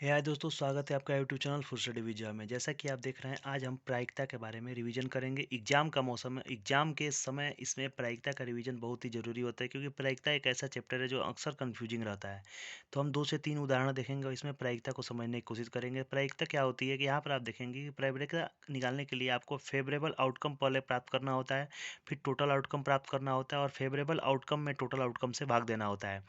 हाय दोस्तों, स्वागत है आपका YouTube channel full study with में। जैसा कि आप देख रहे हैं, आज हम प्रायिकता के बारे में रिवीजन करेंगे। एग्जाम का मौसम है, एग्जाम के समय इसमें प्रायिकता का रिवीजन बहुत ही ज़रूरी होता है, क्योंकि प्रायिकता एक ऐसा चैप्टर है जो अक्सर कंफ्यूजिंग रहता है। तो हम 2 से 3 उदाहरण देखेंगे और इसमें प्रायिकता को समझने की कोशिश करेंगे। प्रायिकता क्या होती है कि यहाँ पर आप देखेंगे कि प्रायिकता निकालने के लिए आपको फेवरेबल आउटकम पहले प्राप्त करना होता है, फिर टोटल आउटकम प्राप्त करना होता है और फेवरेबल आउटकम में टोटल आउटकम से भाग देना होता है।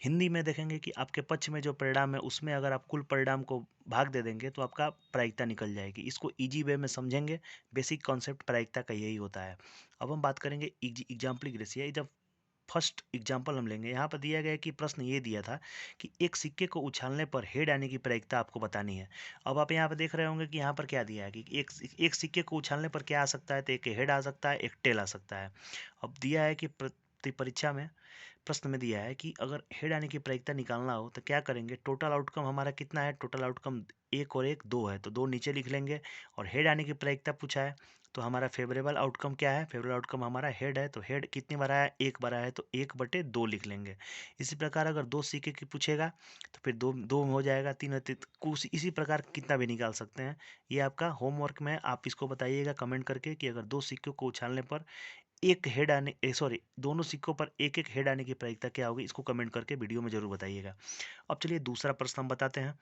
हिंदी में देखेंगे कि आपके पक्ष में जो परिणाम है उसमें अगर आप कुल परिणाम को भाग दे देंगे तो आपका प्रायिकता निकल जाएगी। इसको इजी वे में समझेंगे। बेसिक कॉन्सेप्ट प्रायिकता का यही होता है। अब हम बात करेंगे एग्जाम्पल ग्रेसिया। जब फर्स्ट एग्जाम्पल हम लेंगे, यहाँ पर दिया गया है कि प्रश्न ये दिया था कि एक सिक्के को उछालने पर हेड आने की प्रायिकता आपको बतानी है। अब आप यहाँ पर देख रहे होंगे कि यहाँ पर क्या दिया है कि एक सिक्के को उछालने पर क्या आ सकता है, तो एक हेड आ सकता है, एक टेल आ सकता है। अब दिया है कि परीक्षा में प्रश्न में दिया है कि अगर हेड आने की प्रायिकता निकालना हो तो क्या करेंगे। टोटल आउटकम हमारा कितना है, टोटल आउटकम एक और एक दो है, तो दो नीचे लिख लेंगे। और हेड आने की प्रायिकता पूछा है, तो हमारा फेवरेबल आउटकम क्या है, फेवरेबल आउटकम हमारा हेड है, तो हेड कितनी बार आया, एक बार आया है, तो 1/2 लिख लेंगे। इसी प्रकार अगर दो सिक्के की पूछेगा तो फिर दो दो हो जाएगा, तीन कुछ इसी प्रकार कितना भी निकाल सकते हैं। ये आपका होमवर्क में आप इसको बताइएगा कमेंट करके कि अगर दो सिक्कों को उछालने पर एक हेड आने सॉरी दोनों सिक्कों पर एक एक हेड आने की प्रायिकता क्या होगी, इसको कमेंट करके वीडियो में जरूर बताइएगा। अब चलिए दूसरा प्रश्न हम बताते हैं।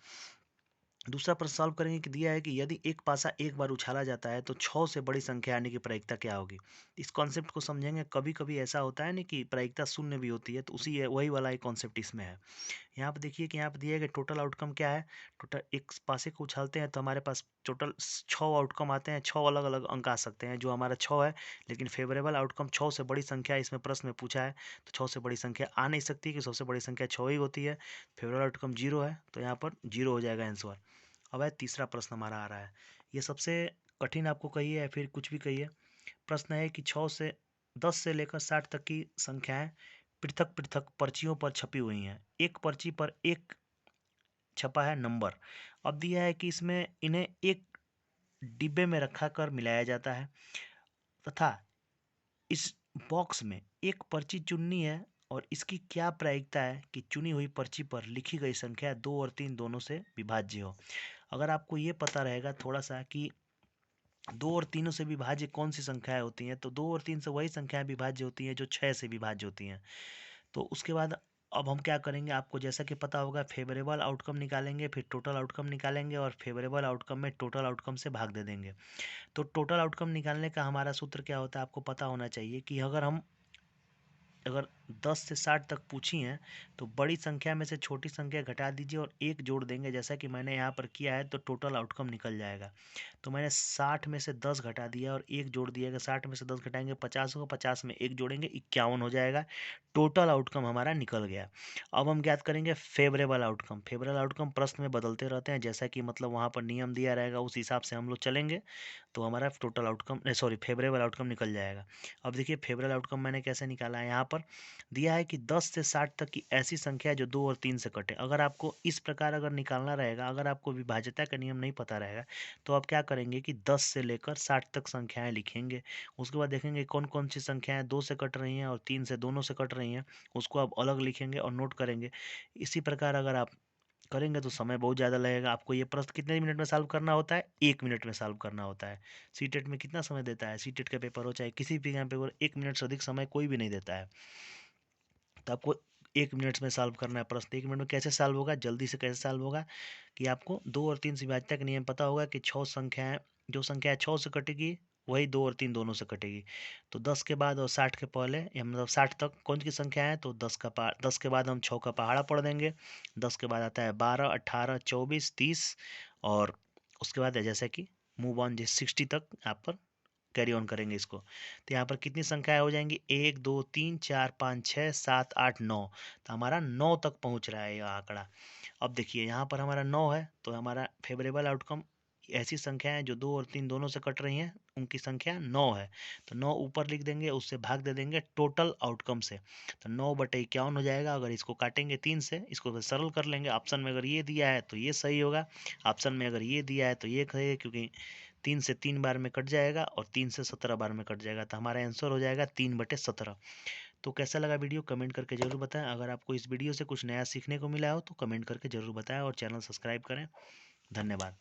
दूसरा प्रश्न सॉल्व करेंगे कि दिया है कि यदि एक पासा एक बार उछाला जाता है तो 6 से बड़ी संख्या आने की प्रायिकता क्या होगी। इस कॉन्सेप्ट को समझेंगे। कभी कभी ऐसा होता है ना कि प्रायिकता शून्य भी होती है, तो उसी वही वाला एक कॉन्सेप्ट इसमें है। यहाँ पे देखिए कि यहाँ पे दिया है कि टोटल आउटकम क्या है। टोटल एक पासे को उछालते हैं तो हमारे पास टोटल 6 आउटकम आते हैं। 6 अलग अलग अंक आ सकते हैं, जो हमारा 6 है। लेकिन फेवरेबल आउटकम 6 से बड़ी संख्या इसमें प्रश्न में पूछा है, तो 6 से बड़ी संख्या आ नहीं सकती, कि सबसे बड़ी संख्या 6 ही होती है। फेवरेबल आउटकम 0 है, तो यहाँ पर 0 हो जाएगा आंसर। अब है तीसरा प्रश्न हमारा आ रहा है। ये सबसे कठिन आपको कहिए या फिर कुछ भी कहिए। प्रश्न है कि 10 से लेकर 60 तक की संख्याएं पृथक पृथक पर्चियों पर छपी हुई हैं। एक पर्ची पर एक छपा है नंबर। अब दिया है कि इसमें इन्हें एक डिब्बे में रखा कर मिलाया जाता है, तथा इस बॉक्स में एक पर्ची चुननी है और इसकी क्या प्रायिकता है कि चुनी हुई पर्ची पर लिखी गई संख्या 2 और 3 दोनों से विभाज्य हो। अगर आपको ये पता रहेगा थोड़ा सा कि 2 और 3 से विभाज्य कौन सी संख्याएं होती हैं, तो 2 और 3 से वही संख्याएं विभाज्य होती हैं जो 6 से विभाज्य होती हैं। तो उसके बाद अब हम क्या करेंगे, आपको जैसा कि पता होगा फेवरेबल आउटकम निकालेंगे, फिर टोटल आउटकम निकालेंगे और फेवरेबल आउटकम में टोटल आउटकम से भाग दे देंगे। तो टोटल आउटकम निकालने का हमारा सूत्र क्या होता है, आपको पता होना चाहिए कि अगर 10 से 60 तक पूछी हैं तो बड़ी संख्या में से छोटी संख्या घटा दीजिए और एक जोड़ देंगे, जैसा कि मैंने यहाँ पर किया है, तो टोटल आउटकम निकल जाएगा। तो मैंने 60 में से 10 घटा दिया और एक जोड़ दिएगा। 60 में से 10 घटाएंगे 50 होगा, 50 में एक जोड़ेंगे 51 हो जाएगा। टोटल आउटकम हमारा निकल गया। अब हम ज्ञात करेंगे फेवरेबल आउटकम। फेवरेबल आउटकम प्रश्न में बदलते रहते हैं, जैसा कि मतलब वहाँ पर नियम दिया रहेगा उस हिसाब से हम लोग चलेंगे, तो हमारा total outcome sorry favourable outcome निकल जाएगा। अब देखिए फेवरेबल आउटकम मैंने कैसे निकाला है। यहाँ पर दिया है कि 10 से 60 तक की ऐसी संख्या है जो 2 और 3 से कटे। अगर आपको इस प्रकार अगर निकालना रहेगा, अगर आपको विभाज्यता का नियम नहीं पता रहेगा, तो आप क्या करेंगे कि 10 से लेकर 60 तक संख्याएं लिखेंगे। उसके बाद देखेंगे कौन कौन सी संख्याएं 2 से कट रही हैं और 3 से दोनों से कट रही हैं, उसको आप अलग लिखेंगे और नोट करेंगे। इसी प्रकार अगर आप करेंगे तो समय बहुत ज़्यादा लगेगा। आपको ये प्रश्न कितने मिनट में सॉल्व करना होता है, 1 मिनट में सॉल्व करना होता है। सीटेट में कितना समय देता है, सीटेट का पेपर हो चाहे किसी भी एग्जाम पेपर, 1 मिनट से अधिक समय कोई भी नहीं देता है। तो आपको 1 मिनट में सॉल्व करना है प्रश्न। 1 मिनट में कैसे सॉल्व होगा, जल्दी से कैसे सॉल्व होगा कि आपको 2 और 3 से विभाज्यता का नियम पता होगा कि 6 संख्याएं, जो संख्या 6 से कटेगी वही 2 और 3 दोनों से कटेगी। तो 10 के बाद और 60 के पहले, या मतलब 60 तक कौन की संख्या है, तो 10 के बाद हम 6 का पहाड़ा पढ़ देंगे। 10 के बाद आता है 12, 18, 24, 30 और उसके बाद है जैसे कि मूव ऑन 60 तक यहाँ पर कैरी ऑन करेंगे इसको। तो यहाँ पर कितनी संख्याएं हो जाएंगी, 1 2 3 4 5 6 7 8 9। तो हमारा 9 तक पहुँच रहा है यह आंकड़ा। अब देखिए यहाँ पर हमारा 9 है, तो हमारा फेवरेबल आउटकम ऐसी संख्याएं जो 2 और 3 दोनों से कट रही हैं, उनकी संख्या 9 है। तो 9 ऊपर लिख देंगे, उससे भाग दे देंगे टोटल आउटकम से। तो 9/51 हो जाएगा। अगर इसको काटेंगे 3 से, इसको सरल कर लेंगे। ऑप्शन में अगर ये दिया है तो ये सही होगा, ऑप्शन में अगर ये दिया है तो ये सही है, क्योंकि 3 से 3 बार में कट जाएगा और 3 से 17 बार में कट जाएगा। तो हमारा आंसर हो जाएगा 3/17। तो कैसा लगा वीडियो कमेंट करके ज़रूर बताएं। अगर आपको इस वीडियो से कुछ नया सीखने को मिला हो तो कमेंट करके ज़रूर बताएं और चैनल सब्सक्राइब करें। धन्यवाद।